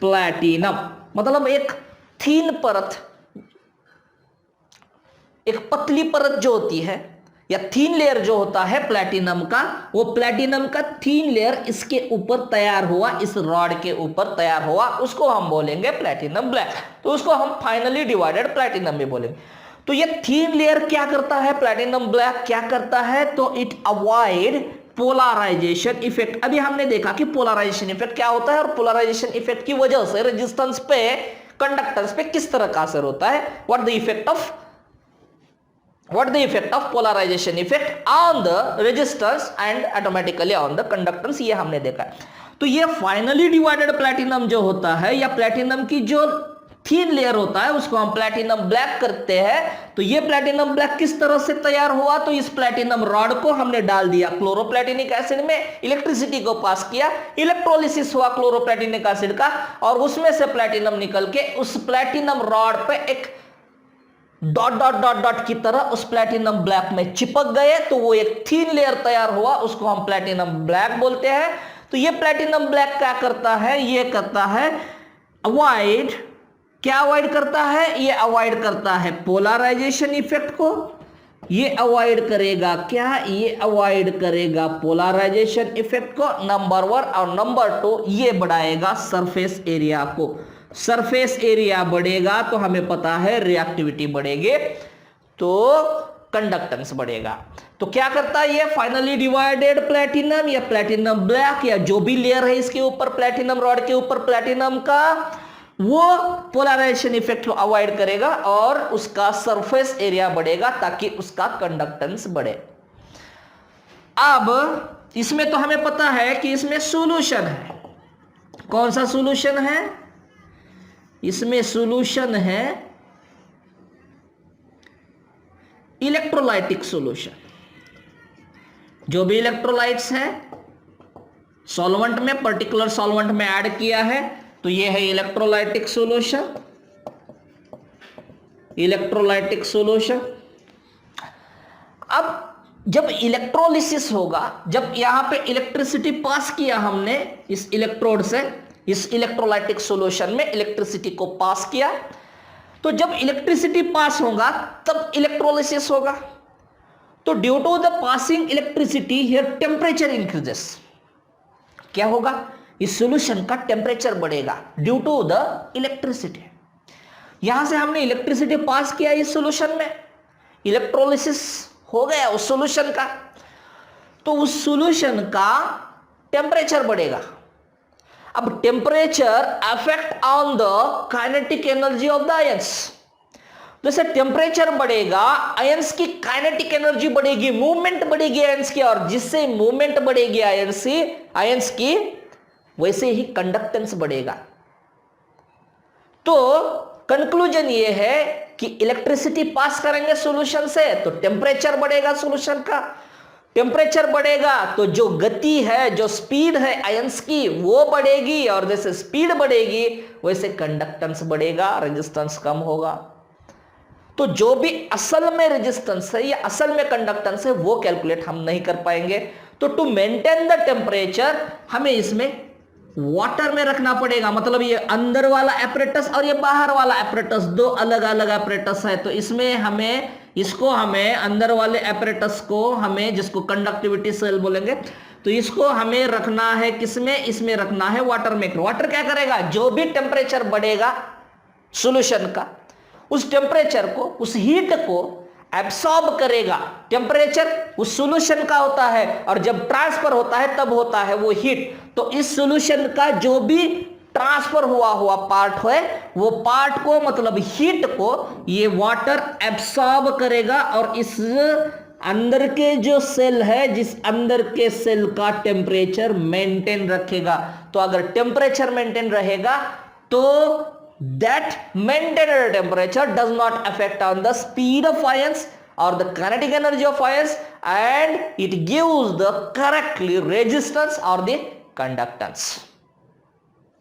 प्लैटिनम। मतलब एक थीन परत, एक पतली परत जो होती है या थीन लेयर जो होता है प्लैटिनम का, वो प्लैटिनम का थीन लेयर इसके ऊपर तैयार हुआ, इस रॉड के ऊपर तैयार हुआ, उसको हम बोलेंगे प्लैटिनम ब्लैक। तो उसको हम फाइनली डिवाइडेड प्लैटिनम भी बोलेंगे। तो ये थीन लेयर क्या करता है, प्लैटिनम ब्लैक क्या करता है, तो इट अवॉइड पोलराइजेशन इफेक्ट। अभी हमने देखा कि पोलराइजेशन इफेक्ट क्या होता है और पोलराइजेशन इफेक्ट की वजह से रेजिस्टेंस पे, कंडक्टेंस पे किस तरह का असर होता है, what the effect of polarization effect on the resistance and automatically on the conductance, ये हमने देखा है। तो ये फाइनली डिवाइडेड प्लैटिनम जो होता है या प्लैटिनम की जो थीन लेयर होता है उसको हम प्लैटिनम ब्लैक करते हैं। तो ये प्लैटिनम ब्लैक किस तरह से तैयार हुआ, तो इस प्लैटिनम रॉड को हमने डाल दिया क्लोरोप्लैटिनिक एसिड में, इलेक्ट्रिसिटी को पास किया, इलेक्ट्रोलिसिस हुआ क्लोरोप्लैटिनिक एसिड का और उसमें से प्लैटिनम निकल के उस प्लैटिनम रॉड पे एक डॉट डॉट डॉट डॉट की तरह उस प्लैटिनम ब्लैक में चिपक गए, तो वो एक थीन लेयर तैयार हुआ, उसको हम प्लैटिनम ब्लैक बोलते हैं। तो ये प्लैटिनम ब्लैक क्या करता है, ये करता है अवॉइड, क्या अवॉइड करता है, ये अवॉइड करता है पोलराइजेशन इफेक्ट को, ये अवॉइड करेगा क्या, ये अवॉइड करेगा पोलराइजेशन इफेक्ट को, नंबर 1। और नंबर 2, ये बढ़ाएगा सरफेस एरिया को। सरफेस एरिया बढ़ेगा तो हमें पता है रिएक्टिविटी बढ़ेगी, तो कंडक्टेंस बढ़ेगा। तो क्या करता है ये फाइनली डिवाइडेड प्लैटिनम या प्लैटिनम ब्लैक या जो भी लेयर है इसके ऊपर, प्लैटिनम रॉड के ऊपर प्लैटिनम का, वो पोलराइजेशन इफेक्ट को अवॉइड करेगा और उसका सरफेस एरिया बढ़ेगा ताकि उसका कंडक्टेंस बढ़े। अब इसमें तो हमें पता है कि इसमें सॉल्यूशन है, कौन सा सॉल्यूशन है, इसमें सॉल्यूशन है इलेक्ट्रोलाइटिक सॉल्यूशन। जो भी इलेक्ट्रोलाइट्स है सॉल्वेंट में, पर्टिकुलर सॉल्वेंट में ऐड किया है, तो ये है इलेक्ट्रोलाइटिक सॉल्यूशन, इलेक्ट्रोलाइटिक सॉल्यूशन। अब जब इलेक्ट्रोलिसिस होगा, जब यहां पे इलेक्ट्रिसिटी पास किया हमने इस इलेक्ट्रोड से, इस इलेक्ट्रोलाइटिक सॉल्यूशन में इलेक्ट्रिसिटी को पास किया, तो जब इलेक्ट्रिसिटी पास होगा तब इलेक्ट्रोलिसिस होगा। तो due to the passing electricity here temperature increases, क्या होगा, इस सॉल्यूशन का टेम्परेचर बढ़ेगा ड्यू टू द इलेक्ट्रिसिटी। यहां से हमने इलेक्ट्रिसिटी पास किया इस सॉल्यूशन में, इलेक्ट्रोलिसिस हो गया उस सॉल्यूशन का, तो उस सॉल्यूशन का टेम्परेचर बढ़ेगा। अब temperature affect on the kinetic energy of the ions. जैसे टेम्परेचर बढ़ेगा, आयंस की काइनेटिक एनर्जी बढ़ेगी, मूवमेंट बढ़ेगी आयंस की, और जिससे मूवमेंट बढ़ेगी आयंस की, वैसे ही कंडक्टेंस बढ़ेगा। तो कंक्लूजन ये है कि इलेक्ट्रिसिटी पास करेंगे सॉल्यूशन से तो टेम्परेचर बढ़ेगा, सॉल्यूशन का टेम्परेचर बढ़ेगा तो जो गति है, जो स्पीड है आयंस की, वो बढ़ेगी, और जैसे स्पीड बढ़ेगी वैसे कंडक्टेंस बढ़ेगा, रेजिस्टेंस कम होगा। तो जो भी असल में रेजिस्टेंस है या असल में कंडक्टेंस है वो कैलकुलेट हम नहीं कर पाएंगे। तो टू मेंटेन द टेम्परेचर हमें इसमें वाटर में रखना पड़ेगा, मतलब ये अंदर वाला एपरेटस और ये बाहर वाला एपरेटस, दो अलग अलग एपरेटस है। तो इसमें हमें हमें अंदर वाले एपरेटस को हमें, जिसको कंडक्टिविटी सेल बोलेंगे, तो इसको हमें रखना है किसमें, इसमें रखना है वाटर में। वाटर क्या करेगा, जो भी टेम्परेचर बढ़ेगा सॉल्यूशन का, उस टेम्परेचर को, उस हीट को एब्सॉर्ब करेगा। टेम्परेचर उस सॉल्यूशन का होता है और जब ट्रांसफर होता है तब होता है वो हीट। तो इस सॉल्यूशन का जो भी ट्रांसफर हुआ पार्ट है, वो पार्ट को, मतलब हीट को, ये वाटर एब्सॉर्ब करेगा और इस अंदर के जो सेल है, जिस अंदर के सेल का टेम्परेचर मेंटेन रखेगा। तो अगर टेम्परेचर मेंटेन रहेगा तो that maintained temperature does not affect on the speed of ions or the kinetic energy of ions, and it gives the correctly resistance or the conductance.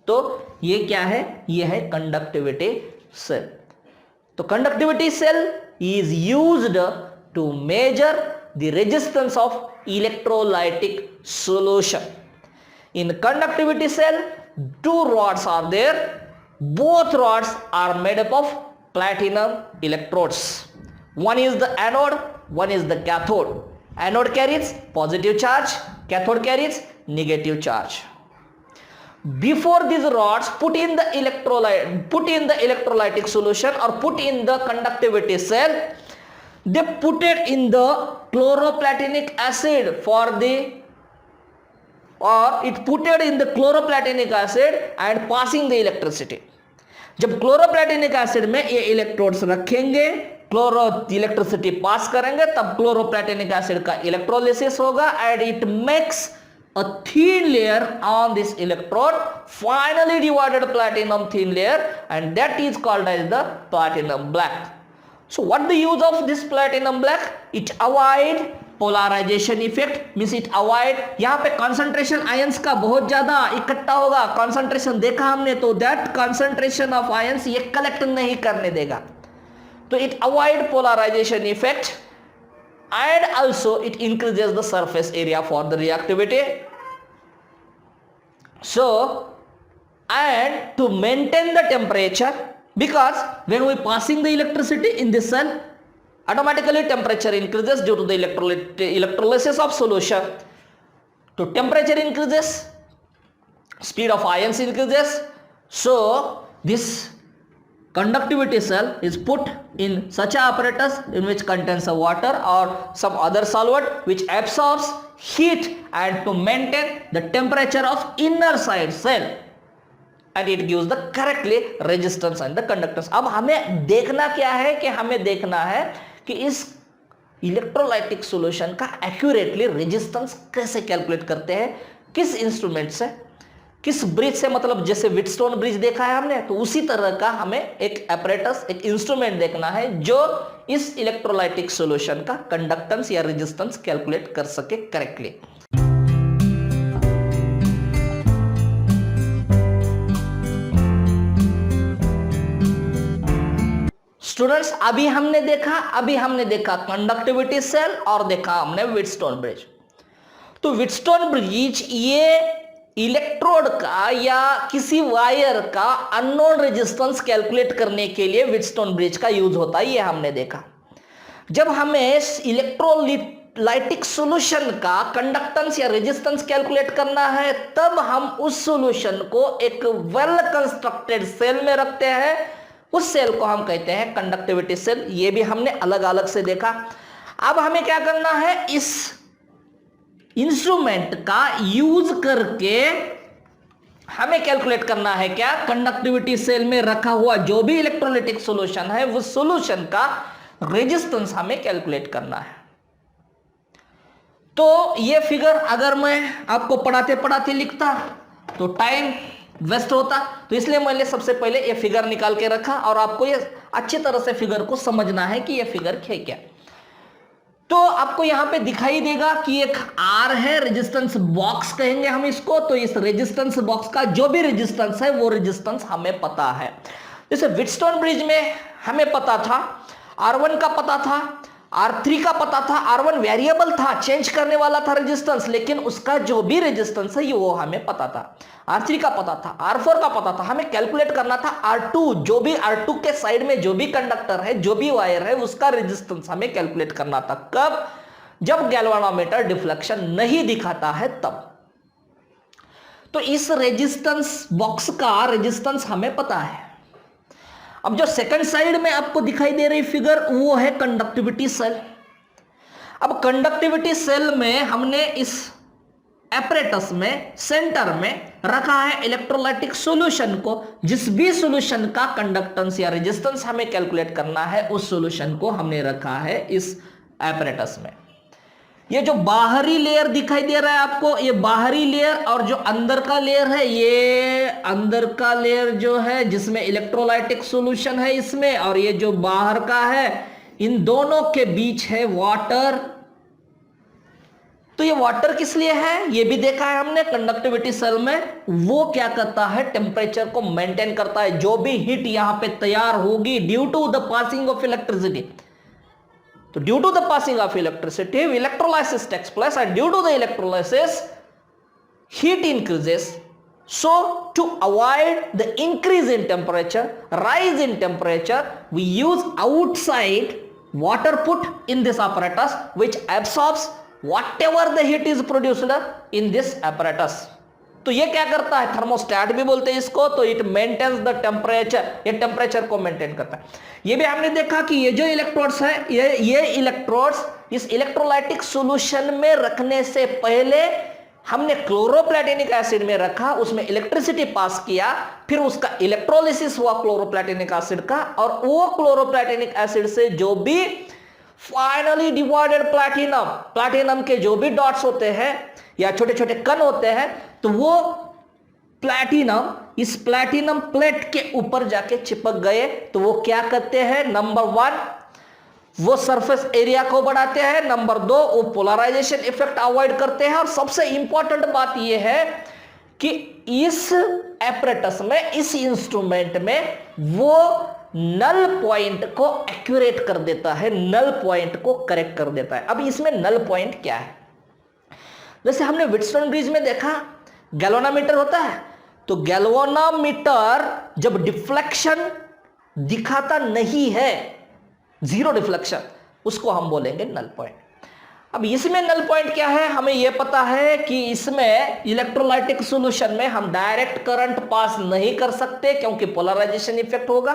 तो ये क्या है, ये है conductivity cell. तो conductivity cell is used to measure the resistance of electrolytic solution. In conductivity cell, two rods are there. Both rods are made up of platinum electrodes. One is the anode, one is the cathode. Anode carries positive charge, cathode carries negative charge. before these rods put in the electrolytic solution or put in the conductivity cell, they put it in the chloroplatinic acid and passing the electricity. जब क्लोरोप्लेटिनिक acid में ये electrodes रखेंगे, electricity pass करेंगे, तब क्लोरोप्लेटिनिक acid का electrolysis होगा and it makes a thin layer on this electrode, finally divided platinum thin layer, and that is called as the platinum black. So what the use of this platinum black? It avoid polarization effect, means it avoid, यहाँ पे concentration ions का बहुत ज्यादा इकट्ठा होगा, concentration देखा हमने, तो that concentration of ions ये collect नहीं करने देगा, तो it avoid polarization effect and also it increases the surface area for the reactivity. So, and to maintain the temperature, because when we passing the electricity in this cell, automatically temperature increases due to the electrolysis of solution. So temperature increases, speed of ions increases. So this conductivity cell is put in such an apparatus in which contains a water or some other solvent which absorbs heat and to maintain the temperature of inner side cell, and it gives the correctly resistance and the conductance. अब हमें देखना क्या है कि हमें देखना है कि इस इलेक्ट्रोलाइटिक सॉल्यूशन का एक्यूरेटली रेजिस्टेंस कैसे कैलकुलेट करते हैं, किस इंस्ट्रूमेंट से, किस ब्रिज से, मतलब जैसे व्हीटस्टोन ब्रिज देखा है हमने, तो उसी तरह का हमें एक apparatus, एक इंस्ट्रूमेंट देखना है जो इस इलेक्ट्रोलाइटिक सॉल्यूशन का कंडक्टेंस या रेजिस्टेंस कैलकुलेट कर सके करेक्टली. स्टूडेंट्स, अभी हमने देखा कंडक्टिविटी सेल और देखा हमने व्हीटस्टोन ब्रिज. तो व्हीटस्टोन ब्रिज ये इलेक्ट्रोड का या किसी वायर का अननोन रेजिस्टेंस कैलकुलेट करने के लिए व्हीटस्टोन ब्रिज का यूज होता है, ये हमने देखा. जब हमें इलेक्ट्रोलाइटिक सॉल्यूशन का कंडक्टेंस या रेजिस्टेंस कैलकुलेट करना है, तब हम उस सॉल्यूशन को एक वेल कंस्ट्रक्टेड सेल में रखते हैं. उस सेल को हम कहते हैं कंडक्टिविटी सेल. ये भी हमने अलग अलग से देखा. अब हमें क्या करना है, इस इंस्ट्रूमेंट का यूज करके हमें कैलकुलेट करना है क्या, कंडक्टिविटी सेल में रखा हुआ जो भी इलेक्ट्रोलाइटिक सॉल्यूशन है वो सॉल्यूशन का रेजिस्टेंस हमें कैलकुलेट करना है. तो ये फिगर अगर मैं आपको पढ़ाते पढ़ाते लिखता तो टाइम वेस्ट होता, तो इसलिए मैंने सबसे पहले ये फिगर निकाल के रखा और आपको ये अच्छी तरह से फिगर को समझना है कि ये फिगर है क्या. तो आपको यहां पे दिखाई देगा कि एक आर है, रेजिस्टेंस बॉक्स कहेंगे हम इसको. तो इस रेजिस्टेंस बॉक्स का जो भी रेजिस्टेंस है वो रेजिस्टेंस हमें पता है. जैसे व्हीटस्टोन ब्रिज में हमें पता था R1 का पता था, R3 का पता था. R1 वेरिएबल था, चेंज करने वाला था रेजिस्टेंस, लेकिन उसका जो भी रेजिस्टेंस है वो हमें पता था. R3 का पता था, R4 का पता था. हमें कैलकुलेट करना था R2, जो भी R2 के साइड में जो भी कंडक्टर है, जो भी वायर है, उसका रेजिस्टेंस हमें कैलकुलेट करना था. कब? जब गैल्वेनोमीटर डिफ्लेक्शन नहीं दिखाता है तब. तो इस रेजिस्टेंस बॉक्स का रेजिस्टेंस हमें पता है. अब जो सेकंड साइड में आपको दिखाई दे रही फिगर वो है कंडक्टिविटी सेल. अब कंडक्टिविटी सेल में हमने इस एपरेटस में सेंटर में रखा है इलेक्ट्रोलाइटिक सॉल्यूशन को. जिस भी सॉल्यूशन का कंडक्टेंस या रेजिस्टेंस हमें कैलकुलेट करना है उस सॉल्यूशन को हमने रखा है इस एपरेटस में. ये जो बाहरी लेयर दिखाई दे रहा है आपको, ये बाहरी लेयर, और जो अंदर का लेयर है, ये अंदर का लेयर जो है जिसमें इलेक्ट्रोलाइटिक सॉल्यूशन है इसमें, और ये जो बाहर का है, इन दोनों के बीच है वाटर. तो ये वाटर किस लिए है ये भी देखा है हमने कंडक्टिविटी सेल में. वो क्या करता है, टेम्परेचर को मेंटेन करता है. जो भी हीट यहां पे तैयार होगी due to the passing of electricity, तो due to the passing of electricity electrolysis takes place, and due to the electrolysis heat increases. So to avoid the increase in temperature, rise in temperature, we use outside water put in this apparatus which absorbs whatever the heat is produced in this apparatus. तो ये क्या करता है, thermostat भी बोलते हैं इसको, तो इट मेंटेन्स द टेम्परेचर, ये टेम्परेचर को मेंटेन करता है। ये भी हमने देखा कि ये जो इलेक्ट्रोड्स है, ये इलेक्ट्रोड्स इस इलेक्ट्रोलाइटिक सॉल्यूशन में रखने से पहले हमने क्लोरोप्लेटिनिक एसिड में रखा, उसमें इलेक्ट्रिसिटी पास किया, फिर उसका इलेक्ट्रोलिसिस हुआ क्लोरोप्लेटिनिक एसिड का, और वो क्लोरोप्लेटिनिक एसिड से जो भी फाइनली डिवाइडेड प्लैटिनम के जो भी डॉट्स होते हैं या छोटे छोटे कण होते हैं, तो वो प्लैटिनम इस प्लैटिनम प्लेट के ऊपर जाके चिपक गए। तो वो क्या करते हैं, नंबर 1 वो सरफेस एरिया को बढ़ाते हैं, नंबर 2 वो पोलराइजेशन इफेक्ट अवॉइड करते हैं, और सबसे इंपॉर्टेंट बात यह है कि इस एपरेटस में, इस इंस्ट्रूमेंट में वो नल पॉइंट को एक्यूरेट कर देता है, नल पॉइंट को करेक्ट कर देता है। अब इसमें नल पॉइंट क्या है, जैसे हमने व्हीटस्टोन ब्रिज में देखा गैल्वेनोमीटर होता है, तो गैल्वेनोमीटर जब डिफ्लेक्शन दिखाता नहीं है, जीरो डिफ्लेक्शन, उसको हम बोलेंगे नल पॉइंट। अब इसमें नल पॉइंट क्या है, हमें यह पता है कि इसमें इलेक्ट्रोलाइटिक सॉल्यूशन में हम डायरेक्ट करंट पास नहीं कर सकते क्योंकि पोलराइजेशन इफेक्ट होगा।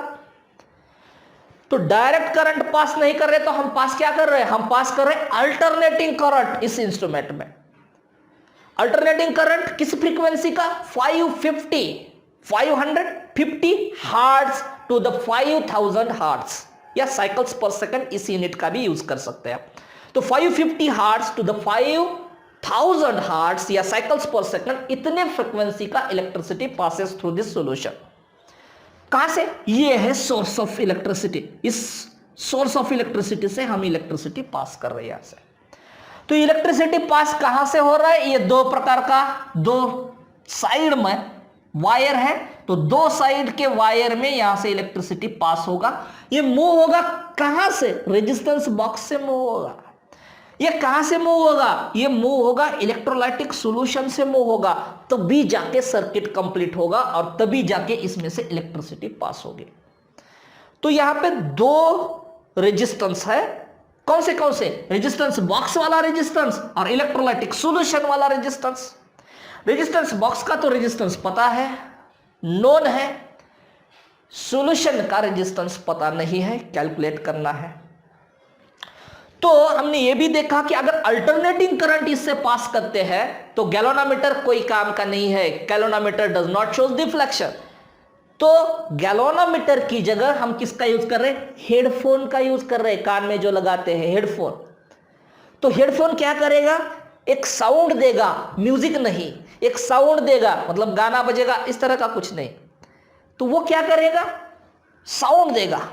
तो डायरेक्ट करंट पास नहीं कर रहे, तो हम पास क्या कर रहे हैं, हम पास कर रहे हैं अल्टरनेटिंग करंट इस इंस्ट्रूमेंट में। अल्टरनेटिंग करंट किस फ्रीक्वेंसी का, 550 हर्ट्ज टू द 5000 हर्ट्ज या साइकिल्स पर सेकंड, इस यूनिट का भी यूज कर सकते हैं। तो 550 हर्ट्ज टू द 5000 हर्ट्ज या साइकिल्स पर सेकंड, इतने फ्रीक्वेंसी का electricity passes through this solution. कहां से, ये है सोर्स ऑफ इलेक्ट्रिसिटी, इस सोर्स ऑफ इलेक्ट्रिसिटी से हम इलेक्ट्रिसिटी पास कर रहे हैं यहां से। तो इलेक्ट्रिसिटी पास कहां से हो रहा है, ये दो प्रकार का, दो साइड में वायर है, तो दो साइड के वायर में यहां से इलेक्ट्रिसिटी पास होगा। ये मूव होगा कहां से, रेजिस्टेंस बॉक्स से मूव होगा। ये कहां से मूव होगा, ये मूव होगा इलेक्ट्रोलाइटिक सॉल्यूशन से मूव होगा, तभी जाके सर्किट कंप्लीट होगा और तभी जाके इसमें से इलेक्ट्रिसिटी पास होगी। तो यहां पे दो रेजिस्टेंस है, कौन से रेजिस्टेंस बॉक्स वाला रेजिस्टेंस और इलेक्ट्रोलाइटिक सॉल्यूशन वाला रेजिस्टेंस। रेजिस्टेंस बॉक्स का तो रेजिस्टेंस पता है, नोन है, सॉल्यूशन का रेजिस्टेंस पता नहीं है, कैलकुलेट करना है। तो हमने यह भी देखा कि अगर अल्टरनेटिंग करंट इससे पास करते हैं तो गैल्वेनोमीटर कोई काम का नहीं है, galvanometer does not shows deflection. तो गैल्वेनोमीटर की जगह हम किसका यूज कर रहे हैं, हेडफोन का यूज कर रहे हैं, कान में जो लगाते हैं हेडफोन। तो हेडफोन क्या करेगा, एक साउंड देगा, म्यूजिक नहीं, एक साउंड देगा, मतलब गाना बजेगा, इस तरह का कुछ नहीं। तो वो क्या करेगा, साउंड देगा।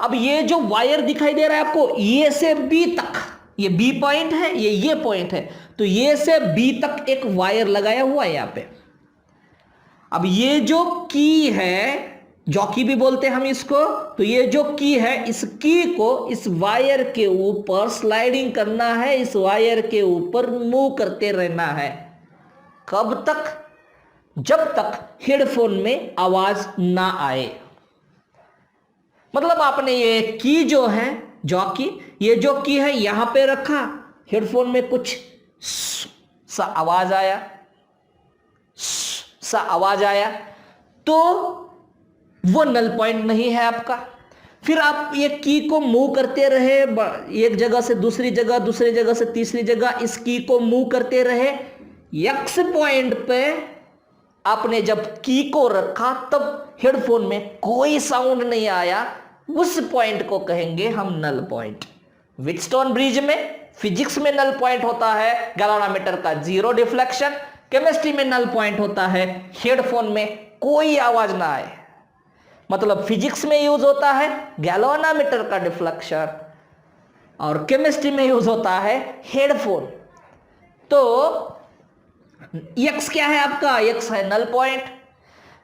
अब ये जो वायर दिखाई दे रहा है आपको, ये से बी तक, ये बी पॉइंट है, ये पॉइंट है, तो ये से बी तक एक वायर लगाया हुआ है यहां पे। अब ये जो की है, जॉकी भी बोलते हैं हम इसको, तो ये जो की है, इस की को इस वायर के ऊपर स्लाइडिंग करना है, इस वायर के ऊपर मूव करते रहना है। कब तक, जब तक हेडफोन में आवाज ना आए। मतलब आपने ये की जो है, जॉकी, ये जो की है यहां पे रखा, हेडफोन में कुछ सा आवाज आया, तो वो नल पॉइंट नहीं है आपका। फिर आप ये की को मूव करते रहे, एक जगह से दूसरी जगह, दूसरी जगह से तीसरी जगह, इस की को मूव करते रहे, एक्स पॉइंट पे आपने जब की को रखा तब हेडफोन में कोई साउंड नहीं आया, उस पॉइंट को कहेंगे हम नल पॉइंट। व्हीटस्टोन ब्रिज में फिजिक्स में नल पॉइंट होता है गैल्वेनोमीटर का जीरो डिफ्लेक्शन, केमिस्ट्री में नल पॉइंट होता है हेडफोन में कोई आवाज ना आए। मतलब फिजिक्स में यूज होता है गैल्वेनोमीटर का डिफ्लेक्शन और केमिस्ट्री में यूज होता है हेडफोन। तो एक्स क्या है आपका, एक्स है नल पॉइंट।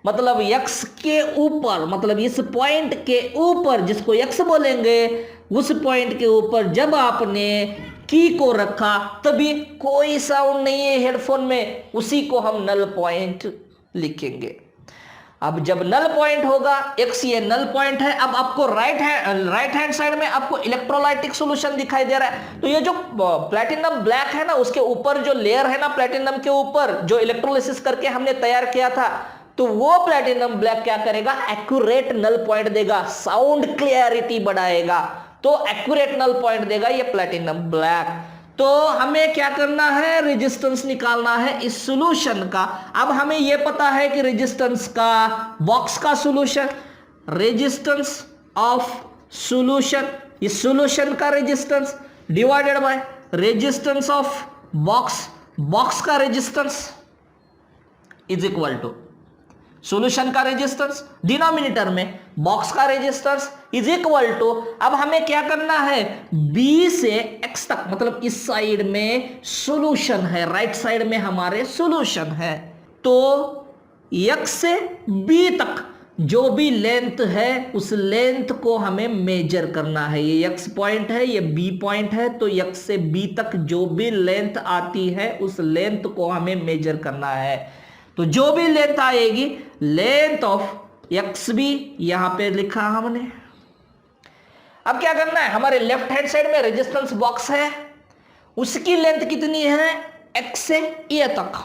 मतलब एक्स के ऊपर, मतलब इस पॉइंट के ऊपर, जिसको एक्स बोलेंगे, उस पॉइंट के ऊपर जब आपने की को रखा तभी कोई साउंड नहीं है हेडफोन में, उसी को हम नल पॉइंट लिखेंगे। अब जब नल पॉइंट होगा, x ये नल पॉइंट है, अब आपको राइट हैंड साइड में आपको इलेक्ट्रोलाइटिक सॉल्यूशन दिखाई दे रहा है। तो ये जो प्लैटिनम ब्लैक है ना, उसके ऊपर जो लेयर है ना प्लैटिनम के ऊपर, जो इलेक्ट्रोलिसिस करके हमने तैयार किया था, तो वो प्लैटिनम ब्लैक क्या करेगा, एक्यूरेट नल पॉइंट देगा, साउंड क्लियरिटी बढ़ाएगा, तो एक्यूरेट नल पॉइंट देगा ये प्लैटिनम ब्लैक। तो हमें क्या करना है, रेजिस्टेंस निकालना है इस सॉल्यूशन का। अब हमें यह पता है कि रेजिस्टेंस का बॉक्स का सॉल्यूशन, रेजिस्टेंस ऑफ सॉल्यूशन, इस सॉल्यूशन का resistance divided by resistance of box, box का resistance is equal to solution का रेजिस्टेंस डिनोमिनेटर में, बॉक्स का रेजिस्टेंस इज इक्वल टू, अब हमें क्या करना है, B से X तक, मतलब इस साइड में सॉल्यूशन है, राइट साइड में हमारे सॉल्यूशन है, तो X से B तक जो भी लेंथ है उस लेंथ को हमें मेजर करना है। ये X पॉइंट है, ये B पॉइंट है, तो X से B तक जो भी लेंथ आती है उस लेंथ को हमें मेजर करना है। तो जो भी लेंथ आएगी, लेंथ ऑफ एक्स भी यहां पे लिखा हमने। अब क्या करना है, हमारे लेफ्ट हैंड साइड में रेजिस्टेंस बॉक्स है, उसकी लेंथ कितनी है, एक्स से ए तक,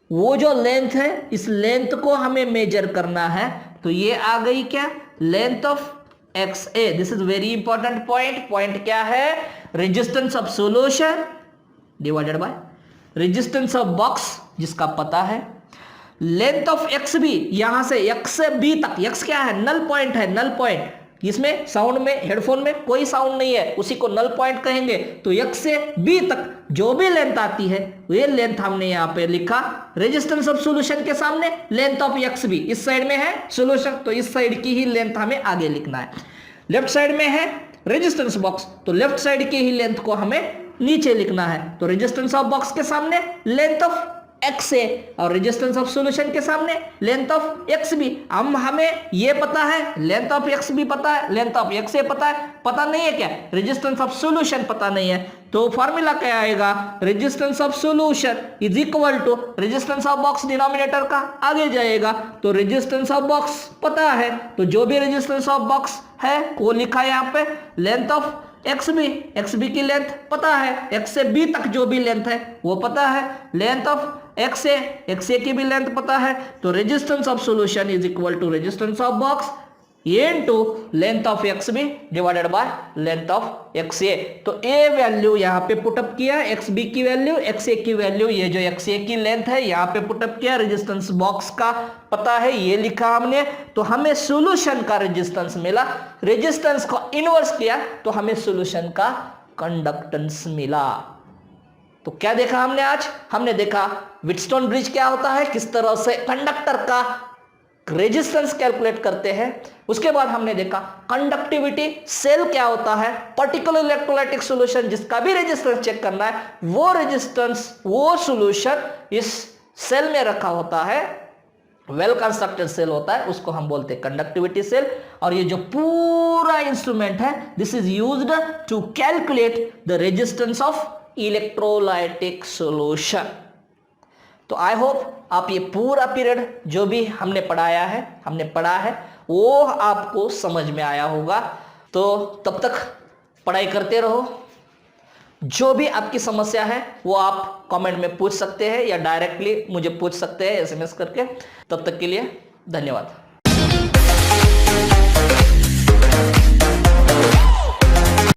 वो जो लेंथ है इस लेंथ को हमें मेजर करना है। तो ये आ गई क्या, length of X A. This is very important point. Point क्या है, resistance of solution divided by resistance of box जिसका पता है, लेंथ ऑफ एक्स भी, यहां से एक्स से बी तक, एक्स क्या है, नल पॉइंट है, नल पॉइंट, इसमें साउंड में, हेडफोन में कोई साउंड नहीं है, उसी को नल पॉइंट कहेंगे। तो एक्स से बी तक जो भी लेंथ आती है ये लेंथ हमने यहां पे लिखा, रेजिस्टेंस ऑफ सॉल्यूशन के सामने लेंथ ऑफ एक्स भी, इस साइड में है सॉल्यूशन तो इस साइड की ही लेंथ हमें आगे लिखना है। लेफ्ट साइड में है रेजिस्टेंस बॉक्स, तो लेफ्ट साइड की ही लेंथ को हमें नीचे लिखना है। तो रेजिस्टेंस ऑफ बॉक्स के सामने लेंथ ऑफ एक्स है और रेजिस्टेंस ऑफ सॉल्यूशन के सामने लेंथ ऑफ एक्स भी। हम हमें ये पता है, लेंथ ऑफ एक्स भी पता है, लेंथ ऑफ एक्स पता है, पता नहीं है क्या, रेजिस्टेंस ऑफ सॉल्यूशन पता नहीं है। तो फॉर्मूला क्या आएगा, resistance of solution is equal to resistance of box, denominator का आगे जाएगा। तो रेजिस्टेंस ऑफ बॉक्स पता है, तो जो भी रेजिस्टेंस ऑफ बॉक्स है वो लिखा है यहाँ पे, लेंथ ऑफ एक्स बी की लेंथ पता है, एक्स से बी तक जो भी लेंथ है वो पता है, लेंथ ऑफ एक्स ए की भी लेंथ पता है। तो resistance of solution is equal to resistance of box into length of X B divided by length of X A. तो ए वैल्यू यहां पे पुटअप किया, एक्स बी की वैल्यू, एक्स ए की वैल्यू, ये जो एक्स ए की length है यहां पे पुटअप किया, रेजिस्टेंस बॉक्स का पता है ये लिखा हमने। तो हमें सॉल्यूशन का रेजिस्टेंस मिला, रेजिस्टेंस को इनवर्स किया तो हमें सॉल्यूशन का कंडक्टेंस मिला। तो क्या देखा हमने आज, हमने देखा व्हीटस्टोन ब्रिज क्या होता है, किस तरह से कंडक्टर का रेजिस्टेंस कैलकुलेट करते हैं। उसके बाद हमने देखा कंडक्टिविटी सेल क्या होता है, पर्टिकुलर इलेक्ट्रोलाइटिक सॉल्यूशन जिसका भी रेजिस्टेंस चेक करना है, वो रेजिस्टेंस, वो सॉल्यूशन इस सेल में रखा होता है, वेल कंस्ट्रक्टेड सेल होता है, उसको हम बोलते हैं कंडक्टिविटी सेल। और ये जो पूरा इंस्ट्रूमेंट है, this is used to calculate the resistance of electrolytic solution. तो आई होप आप ये पूरा पीरियड जो भी हमने पढ़ा है वो आपको समझ में आया होगा। तो तब तक पढ़ाई करते रहो, जो भी आपकी समस्या है वो आप कमेंट में पूछ सकते हैं या डायरेक्टली मुझे पूछ सकते हैं SMS करके। तब तक के लिए धन्यवाद।